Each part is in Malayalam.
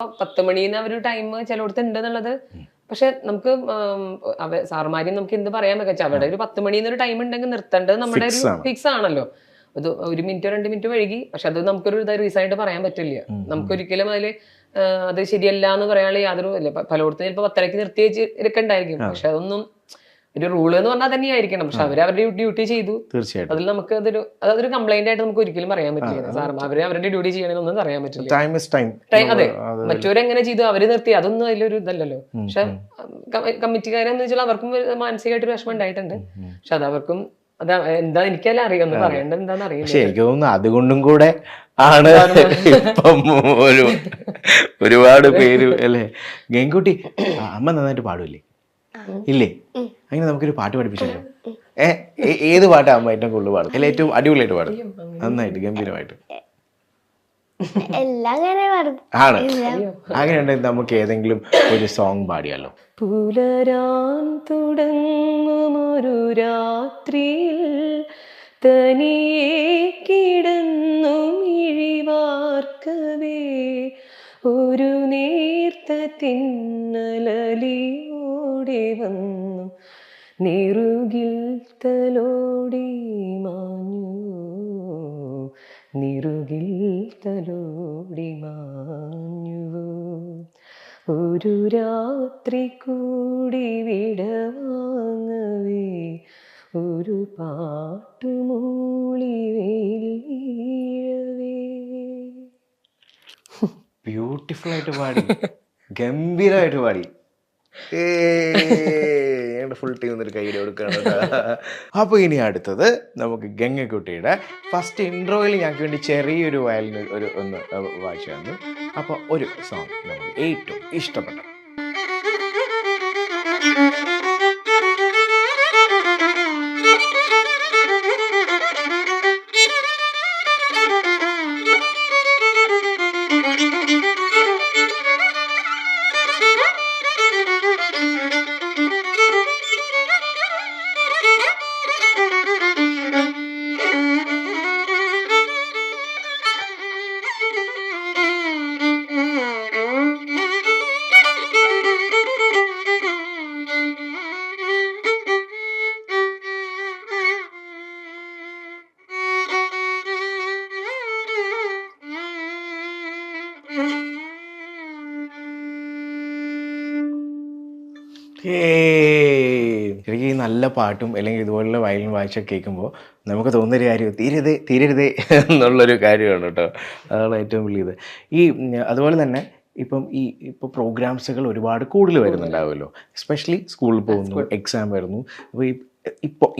10 മണിന്ന് ഒരു ടൈം ചിലയിടത്ത് ഉണ്ട് എന്നുള്ളത്. പക്ഷെ നമുക്ക് സാറുമാരും നമുക്ക് എന്ത് പറയാൻ പറ്റും, അവിടെ ഒരു 10 മണിന്ന് ഒരു ടൈം ഉണ്ടെങ്കിൽ നിർത്തേണ്ടത് നമ്മുടെ ഒരു ഫിക്സ് ആണല്ലോ. അത് 1 മിനിറ്റോ 2 മിനിറ്റോ വൈകി, പക്ഷെ അത് നമുക്കൊരു റീസൺ ആയിട്ട് പറയാൻ പറ്റില്ല. നമുക്കൊരിക്കലും അതില് അത് ശരിയല്ല എന്ന് പറയാനുള്ള യാതൊരു ഇല്ല. പലയിടത്തും ചിലപ്പോൾ 10:30 നിർത്തി വെച്ചിരിക്കണ്ടായിരിക്കും, പക്ഷെ അതൊന്നും ഒരു റൂള് എന്ന് പറഞ്ഞാൽ തന്നെയായിരിക്കണം. പക്ഷെ അവരുടെ ഡ്യൂട്ടി ചെയ്തു. തീർച്ചയായിട്ടും അതിൽ നമുക്ക് അതൊരു കംപ്ലൈന്റ് ആയിട്ട് നമുക്ക് ഒരിക്കലും പറയാൻ പറ്റില്ല. സാർ അവരുടെ ഡ്യൂട്ടി ചെയ്യണമെന്നൊന്നും പറയാൻ പറ്റില്ല. അതെ, മറ്റവരെങ്ങനെ ചെയ്തു അവര് നിർത്തി അതൊന്നും അതിലൊരു ഇതല്ലല്ലോ. പക്ഷെ കമ്മിറ്റിക്കാരെന്ന് വെച്ചാൽ അവർക്കും മാനസികമായിട്ടൊരു വിഷമം ഉണ്ടായിട്ടുണ്ട്. പക്ഷെ അത് അവർക്കും അതാ എന്താ എനിക്കല്ല അറിയാം, പറയേണ്ടത് എന്താന്ന് അറിയില്ല. പക്ഷെ എനിക്ക് തോന്നുന്നു അതുകൊണ്ടും കൂടെ ആണ് ഇപ്പം ഒരുപാട് പേര് അല്ലേ. ഗംഗുട്ടി അമ്മ നന്നായിട്ട് പാടൂല്ലേ? ഇല്ലേ? അങ്ങനെ നമുക്കൊരു പാട്ട് പഠിപ്പിച്ചല്ലോ. ഏത് പാട്ടാ അമ്മ ഏറ്റവും കൂടുതൽ പാടും? അല്ല ഏറ്റവും അടിപൊളിയായിട്ട് പാടും? നന്നായിട്ട് ഗംഭീരമായിട്ട് ആണ്. അങ്ങനെയുണ്ടെങ്കിൽ നമുക്ക് ഏതെങ്കിലും ഒരു സോങ് പാടിയാലോ? പുലരാൻ തുടങ്ങുമൊരു രാത്രിയിൽ തനിയെ കിടന്നു മിഴിവാർക്കവേ ഒരു നേർത്ത തിന്നലലിയോടെ വന്നു നിറുകിൽ തലോടി മാഞ്ഞു, നിറുകിൽ തലോടി മാഞ്ഞു. ഒരു രാത്രി കൂടി വിടവാങ്ങവേ ഒരു പാട്ടുമൂളി വീഴവേ. ബ്യൂട്ടിഫുൾ ആയിട്ട് പാടി, ഗംഭീരമായിട്ട് പാടി. ഫുൾ ടീം ഒരു കൈയ്യടി കൊടുക്കണം. അപ്പോൾ ഇനി അടുത്തത് നമുക്ക് ഗംഗക്കുട്ടിയുടെ ഫസ്റ്റ് ഇൻട്രോയിൽ ഞങ്ങൾക്ക് വേണ്ടി ചെറിയൊരു വയലിന് ഒന്ന് വായിച്ചു തന്നു. അപ്പോൾ ഒരു സോങ് നമുക്ക് ഏറ്റവും ഇഷ്ടപ്പെട്ട. ശരിക്കും ഈ നല്ല പാട്ടും അല്ലെങ്കിൽ ഇതുപോലുള്ള വയലിൻ വായിച്ച കേൾക്കുമ്പോൾ നമുക്ക് തോന്നുന്നൊരു കാര്യം തീരരുതേ എന്നുള്ളൊരു കാര്യമാണ് കേട്ടോ. അതാണ് ഏറ്റവും വലിയത്. അതുപോലെ തന്നെ ഇപ്പോൾ പ്രോഗ്രാംസുകൾ ഒരുപാട് കൂടുതൽ വരുന്നുണ്ടാവുമല്ലോ. എസ്പെഷ്യലി സ്കൂളിൽ പോകുന്നു, എക്സാം വരുന്നു. അപ്പോൾ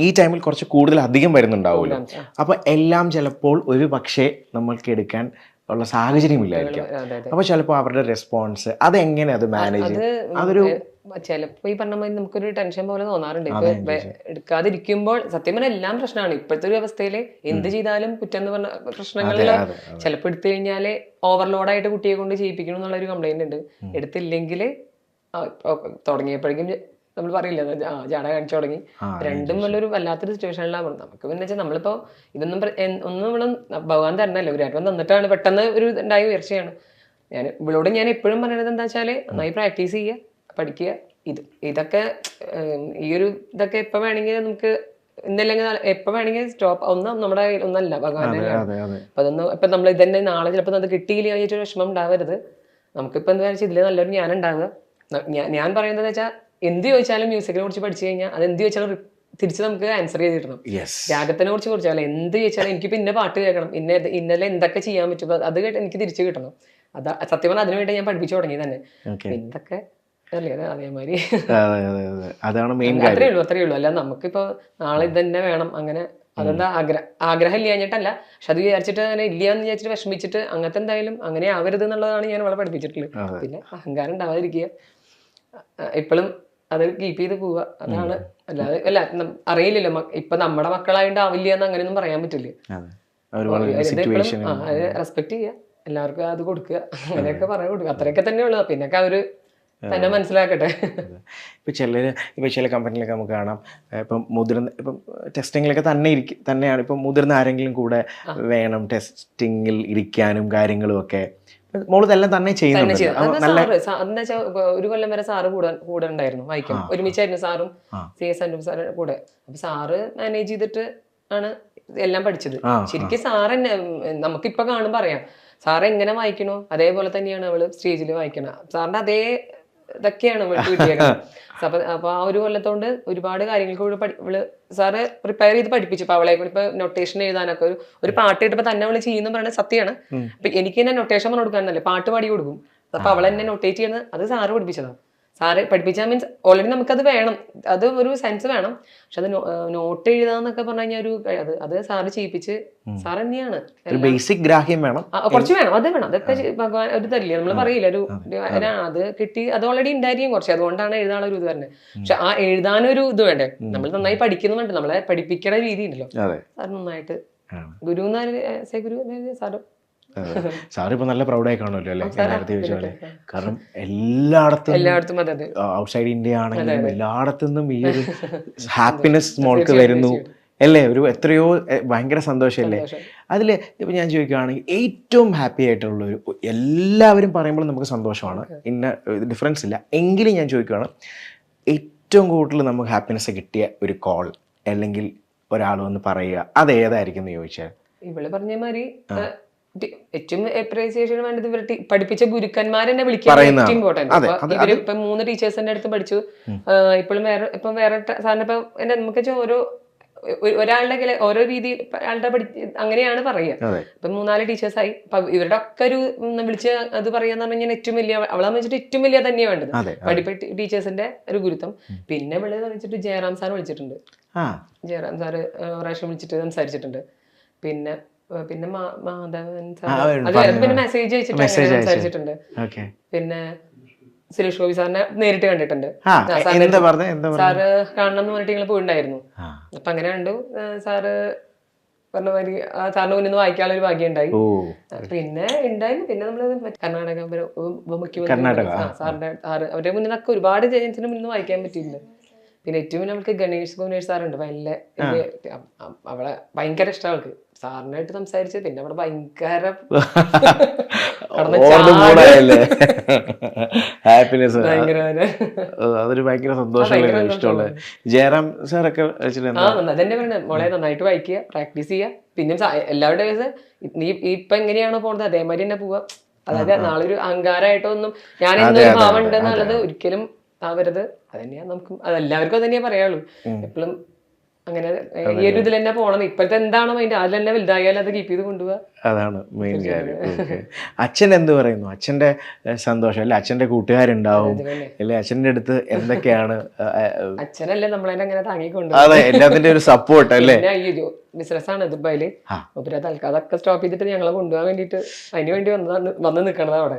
ഈ ടൈമിൽ കുറച്ച് കൂടുതൽ അധികം വരുന്നുണ്ടാവുമല്ലോ. അപ്പോൾ എല്ലാം ചിലപ്പോൾ ഒരു പക്ഷേ നമ്മൾക്ക് എടുക്കാൻ ഉള്ള സാഹചര്യമില്ലായിരിക്കാം. അപ്പോൾ ചിലപ്പോൾ അവരുടെ റെസ്പോൺസ് അതെങ്ങനെ അത് മാനേജ് അതൊരു ചിലപ്പോ ഈ പറഞ്ഞ മാതിരി നമുക്കൊരു ടെൻഷൻ പോലെ തോന്നാറുണ്ട്. ഇപ്പൊ എടുക്കാതിരിക്കുമ്പോൾ സത്യം പറഞ്ഞാൽ എല്ലാം പ്രശ്നമാണ്. ഇപ്പോഴത്തെ ഒരു അവസ്ഥയില് എന്ത് ചെയ്താലും കുറ്റം എന്ന് പറഞ്ഞ പ്രശ്നങ്ങളില് ചിലപ്പോ എടുത്തു കഴിഞ്ഞാല് ഓവർലോഡായിട്ട് കുട്ടിയെ കൊണ്ട് ചെയ്യിപ്പിക്കണം എന്നുള്ള ഒരു കംപ്ലൈന്റ് ഉണ്ട്. എടുത്തില്ലെങ്കിൽ തുടങ്ങിയപ്പോഴേക്കും നമ്മൾ പറയില്ല ജാട കാണിച്ചു തുടങ്ങി. രണ്ടും നല്ലൊരു വല്ലാത്തൊരു സിറ്റുവേഷനിലാണ്. നമുക്ക് പിന്നെ വെച്ചാൽ നമ്മളിപ്പോ ഇതൊന്നും നമ്മള് ഭഗവാൻ തരണല്ലോ, ഗുരുവായൂരപ്പൻ തന്നിട്ടാണ് പെട്ടെന്ന് ഒരു ഉണ്ടായ ഉയർച്ചയാണ്. ഇവളോട് ഞാൻ എപ്പോഴും പറയുന്നത് എന്താ വെച്ചാല് നന്നായി പ്രാക്ടീസ് ചെയ്യുക, പഠിക്കുക. ഇതൊക്കെ ഇതൊക്കെ എപ്പോ വേണമെങ്കിൽ നമുക്ക് ഇന്നല്ലെങ്കിൽ എപ്പോ വേണമെങ്കിൽ സ്റ്റോപ്പ്. നമ്മുടെ ഒന്നല്ല ഭഗവാന്റെ. അപ്പൊ അതൊന്നും ഇപ്പൊ നമ്മൾ ഇതന്നെ നാളെ ചിലപ്പോൾ അത് കിട്ടിയില്ല ഒരു വിഷമം ഉണ്ടാവരുത്. നമുക്കിപ്പോ എന്താ വെച്ചാൽ ഇതിൽ നല്ലൊരു ജ്ഞാനം ഉണ്ടാവുക. ഞാൻ പറയുന്നത് വെച്ചാൽ എന്ത് ചോദിച്ചാലും മ്യൂസിക്കിനെ കുറിച്ച് പഠിച്ചു കഴിഞ്ഞാൽ അത് എന്ത് ചോദിച്ചാലും തിരിച്ച് നമുക്ക് ആൻസർ ചെയ്ത് കിട്ടണം. രാഗത്തിനെ കുറിച്ച് കുറിച്ചാലും എന്ത് ചോദിച്ചാലും എനിക്ക് പിന്നെ പാട്ട് കേൾക്കണം, ഇന്നലെ എന്തൊക്കെ ചെയ്യാൻ പറ്റും അത് കേട്ട് എനിക്ക് തിരിച്ചു കിട്ടണം. സത്യം പറഞ്ഞാൽ അതിനു വേണ്ടി ഞാൻ പഠിപ്പിച്ചു തുടങ്ങി തന്നെ. എന്തൊക്കെ അതേമാതിരി അതാണ് മെയിൻ. അത്രേ ഉള്ളൂ. അല്ല നമുക്കിപ്പോ നാളെ ഇത് തന്നെ വേണം അങ്ങനെ അതെന്താ ആഗ്രഹം ഇല്ലാഞ്ഞിട്ടല്ല. പക്ഷെ അത് വിചാരിച്ചിട്ട് അങ്ങനെ ഇല്ലാന്ന് വിചാരിച്ചിട്ട് വിഷമിച്ചിട്ട് അങ്ങനത്തെ എന്തായാലും അങ്ങനെ ആവരുത് എന്നുള്ളതാണ് ഞാൻ അവളെ പഠിപ്പിച്ചിട്ടുള്ളത്. പിന്നെ അഹങ്കാരം ഉണ്ടാവാതിരിക്കുക, എപ്പോഴും അത് കീപ്പ് ചെയ്ത് പോവുക, അതാണ്. അല്ല അറിയില്ലല്ലോ ഇപ്പൊ നമ്മുടെ മക്കളായിട്ട് ആവില്ല എന്ന് അങ്ങനെയൊന്നും പറയാൻ പറ്റില്ല. റെസ്പെക്ട് ചെയ്യുക, എല്ലാവർക്കും അത് കൊടുക്കുക, അങ്ങനെയൊക്കെ പറയാൻ കൊടുക്കുക. അത്രയൊക്കെ തന്നെ ഉള്ളു. പിന്നൊക്കെ അവര് തന്നെ മനസ്സിലാക്കട്ടെ. ഇപ്പം ചില കമ്പനിയിലൊക്കെ നമുക്ക് കാണാം, ഇപ്പം ടെസ്റ്റിങ്ങിലൊക്കെ തന്നെയാണ് ഇപ്പം മുതിർന്ന ആരെങ്കിലും കൂടെ വേണം ടെസ്റ്റിങ്ങിൽ ഇരിക്കാനും കാര്യങ്ങളും ഒക്കെ. മോള് ഇതെല്ലാം തന്നെ ചെയ്യുന്നുണ്ട്. എന്താ വെച്ചാൽ ഒരു കൊല്ലം വരെ സാറ് കൂടെ ഉണ്ടായിരുന്നു വായിക്കും, ഒരുമിച്ചായിരുന്നു സാറും CS അനൂപ് സാറും കൂടെ. അപ്പൊ സാറ് മാനേജ് ചെയ്തിട്ട് ആണ് എല്ലാം പഠിച്ചത്. ശരിക്കും സാറ് നമുക്കിപ്പൊ കാണുമ്പോ അറിയാം സാറ് എങ്ങനെ വായിക്കണോ അതേപോലെ തന്നെയാണ് അവള് സ്റ്റേജിൽ വായിക്കണം. സാറിന്റെ അതേ ഇതൊക്കെയാണ് അവൾക്ക് കിട്ടിയേക്കുന്നത്. അപ്പൊ ആ ഒരു കൊല്ലത്തോണ്ട് ഒരുപാട് കാര്യങ്ങൾക്ക് ഇവള് സാറ് പ്രിപ്പയർ ചെയ്ത് പഠിപ്പിച്ചു. അപ്പൊ അവളെ കൂടി ഇപ്പൊ നൊട്ടേഷൻ എഴുതാനൊക്കെ ഒരു പാട്ട് ഇട്ടപ്പോ തന്നെ അവള് ചെയ്യുന്ന പറയുന്നത് സത്യമാണ്. അപ്പൊ എനിക്ക് തന്നെ നൊട്ടേഷൻ പറഞ്ഞു കൊടുക്കാനല്ലേ, പാട്ട് പാടി കൊടുക്കും. അപ്പൊ അവൾ എന്നെ നൊട്ടേറ്റ് ചെയ്യുന്നത് അത് സാറ് പഠിപ്പിച്ചതാണ്. സാറ് പഠിപ്പിച്ചാൽ മീൻസ് ഓൾറെഡി നമുക്കത് വേണം, അത് ഒരു സെൻസ് വേണം. പക്ഷെ അത് നോട്ട് എഴുതാന്നൊക്കെ പറഞ്ഞു കഴിഞ്ഞാൽ അത് സാറ് ചെയ്യിപ്പിച്ച് സാർ തന്നെയാണ്. ബേസിക് ഗ്രാഹ്യം വേണം, കുറച്ച് വേണം, അത് വേണം. അതൊക്കെ ഭഗവാൻ ഒരു തരില്ല, നമ്മൾ പറയില്ല അത് കിട്ടി, അത് ഓൾറെഡി ഉണ്ടായിരിക്കും കുറച്ച്, അതുകൊണ്ടാണ് എഴുതാനുള്ള ഒരു ഇത് വരുന്നത്. പക്ഷെ ആ എഴുതാനൊരു ഇത് വേണ്ടേ, നമ്മൾ നന്നായി പഠിക്കുന്നുണ്ട്, നമ്മളെ പഠിപ്പിക്കണ രീതി ഉണ്ടല്ലോ സാർ നന്നായിട്ട്. ഗുരു സാറ് സാർ ഇപ്പൊ നല്ല പ്രൗഡായി കാണുമല്ലോ അല്ലെ, നേരത്തെ ചോദിച്ച പോലെ. കാരണം എല്ലായിടത്തും ഔട്ട്സൈഡ് ഇന്ത്യ ആണെങ്കിലും എല്ലായിടത്തു നിന്നും ഈ ഒരു ഹാപ്പിനെസ് മോൾക്ക് വരുന്നു അല്ലേ, ഒരു എത്രയോ ഭയങ്കര സന്തോഷമല്ലേ. അതിൽ ഇപ്പം ഞാൻ ചോദിക്കുകയാണെങ്കിൽ ഏറ്റവും ഹാപ്പി ആയിട്ടുള്ള ഒരു, എല്ലാവരും പറയുമ്പോൾ നമുക്ക് സന്തോഷമാണ്, ഇന്ന ഡിഫറൻസ് ഇല്ല, എങ്കിലും ഞാൻ ചോദിക്കുകയാണ് ഏറ്റവും കൂടുതൽ നമുക്ക് ഹാപ്പിനെസ് കിട്ടിയ ഒരു കോൾ അല്ലെങ്കിൽ ഒരാൾ വന്ന് പറയുക, അത് ഏതായിരിക്കും എന്ന് ചോദിച്ചാൽ? ഇവള് പറഞ്ഞ മാതിരി ഏറ്റവും അപ്രീസിയേഷൻ വേണ്ടത് ഇവർ പഠിപ്പിച്ച ഗുരുക്കന്മാരെന്നെ വിളിക്കാൻ ഏറ്റവും ഇമ്പോർട്ടന്റ്. ഇവര് ഇപ്പൊ 3 ടീച്ചേഴ്സിന്റെ അടുത്ത് പഠിച്ചു. ഇപ്പം വേറെ സാറിന് ഇപ്പൊ നമുക്ക് ഒരാളുടെ ഓരോ രീതി ആളുടെ അങ്ങനെയാണ് പറയുക. ഇപ്പൊ 3-4 ടീച്ചേഴ്സായി. അപ്പൊ ഇവരുടെ ഒക്കെ ഒരു വിളിച്ച് അത് പറയാന്ന് പറഞ്ഞു കഴിഞ്ഞാൽ ഏറ്റവും വലിയ, അവളെ വെച്ചിട്ട് ഏറ്റവും വലിയ തന്നെയാണ് വേണ്ടത് പഠിപ്പ ടീച്ചേഴ്സിന്റെ ഒരു ഗുരുത്വം. പിന്നെ ഇവള് വിളിച്ചിട്ട് ജയറാം സാർ വിളിച്ചിട്ടുണ്ട്. ജയറാം സാറ് പ്രാവശ്യം വിളിച്ചിട്ട് സംസാരിച്ചിട്ടുണ്ട്. പിന്നെ മാധവൻ സാർ പിന്നെ മെസ്സേജ് അയച്ചിട്ട് സംസാരിച്ചിട്ടുണ്ട്. പിന്നെ സുരേഷ് ഗോപി സാറിനെ നേരിട്ട് കണ്ടിട്ടുണ്ട്. സാറ് കാണണം എന്ന് പറഞ്ഞിട്ട് ഞങ്ങൾ പോയിട്ടുണ്ടായിരുന്നു. അപ്പൊ അങ്ങനെ കണ്ടു. സാറ് പറഞ്ഞ മാതിരി സാറിന് മുന്നിൽ നിന്ന് വായിക്കാനുള്ള ഒരു ഭാഗ്യം ഉണ്ടായി. പിന്നെ ഉണ്ടായിരുന്നു. പിന്നെ നമ്മള് കർണാടക മുഖ്യമന്ത്രി സാറിന്റെ അവരുടെ മുന്നിൽ നിന്നൊക്കെ ഒരുപാട് ജയൻസിന് മുന്നിൽ നിന്ന് വായിക്കാൻ പറ്റിയിട്ടുണ്ട്. പിന്നെ ഏറ്റവും നമുക്ക് ഗണേഷ് ഭുവനേഷ് സാറുണ്ട്. അവളെ ഭയങ്കര ഇഷ്ടം അവൾക്ക്. സാറിനായിട്ട് സംസാരിച്ച് പിന്നെ അവിടെ ഭയങ്കര ഹാപ്പിനെസ്, അതൊരു ഭയങ്കര സന്തോഷമുള്ള ഇഷ്ടമുള്ള. ജയറാം സാറൊക്കെ അതന്നെ പറഞ്ഞത്, മോളെ നന്നായിട്ട് വായിക്കുക, പ്രാക്ടീസ് ചെയ്യുക. പിന്നെ എല്ലാവരുടെ നീ ഇപ്പൊ എങ്ങനെയാണോ പോണത് അതേമാതിരി തന്നെ പോവുക. അതായത് നാളെ ഒരു അഹങ്കാരമായിട്ടോ ഒന്നും ഞാൻ എന്തൊരു ഭാവം ഉണ്ട് എന്നുള്ളത് ഒരിക്കലും ആവരുത്. അതന്നെയാ നമുക്ക്, അതെല്ലാവർക്കും അതന്നെയാ പറയാനുള്ളൂ. എപ്പോഴും അങ്ങനെ ഈ ഒരു ഇതിൽ തന്നെ പോണം. ഇപ്പോഴത്തെ എന്താണോ അതിന്റെ അതിൽ തന്നെ വലുതായാലും അത് കീപ്പ് ചെയ്ത് കൊണ്ടുപോവുക, അതാണ് മെയിൻ കാര്യം. അച്ഛൻ എന്ത് പറയുന്നു? അച്ഛന്റെ സന്തോഷം അല്ലെ, അച്ഛന്റെ കൂട്ടുകാരുണ്ടാവും അല്ലെ, അച്ഛന്റെ അടുത്ത് എന്തൊക്കെയാണ്? അച്ഛനല്ലേ നമ്മളെ അങ്ങനെ താങ്ങിക്കൊണ്ട്, അതെ, എല്ലാത്തിന്റെ ഒരു സപ്പോർട്ട് അല്ലേ. ബിസിനസ്സാണ് ദുബായില്. അതൊക്കെ സ്റ്റോപ്പ് ചെയ്തിട്ട് ഞങ്ങളെ കൊണ്ടുപോകാൻ വേണ്ടിട്ട് അതിന് വേണ്ടി വന്ന് നിൽക്കണത് അവിടെ.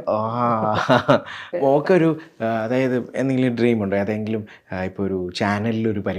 മോക്കൊരു, അതായത് എന്തെങ്കിലും ഡ്രീം ഉണ്ടോ? ഏതെങ്കിലും ഇപ്പൊ ഒരു ചാനലിൽ ഒരു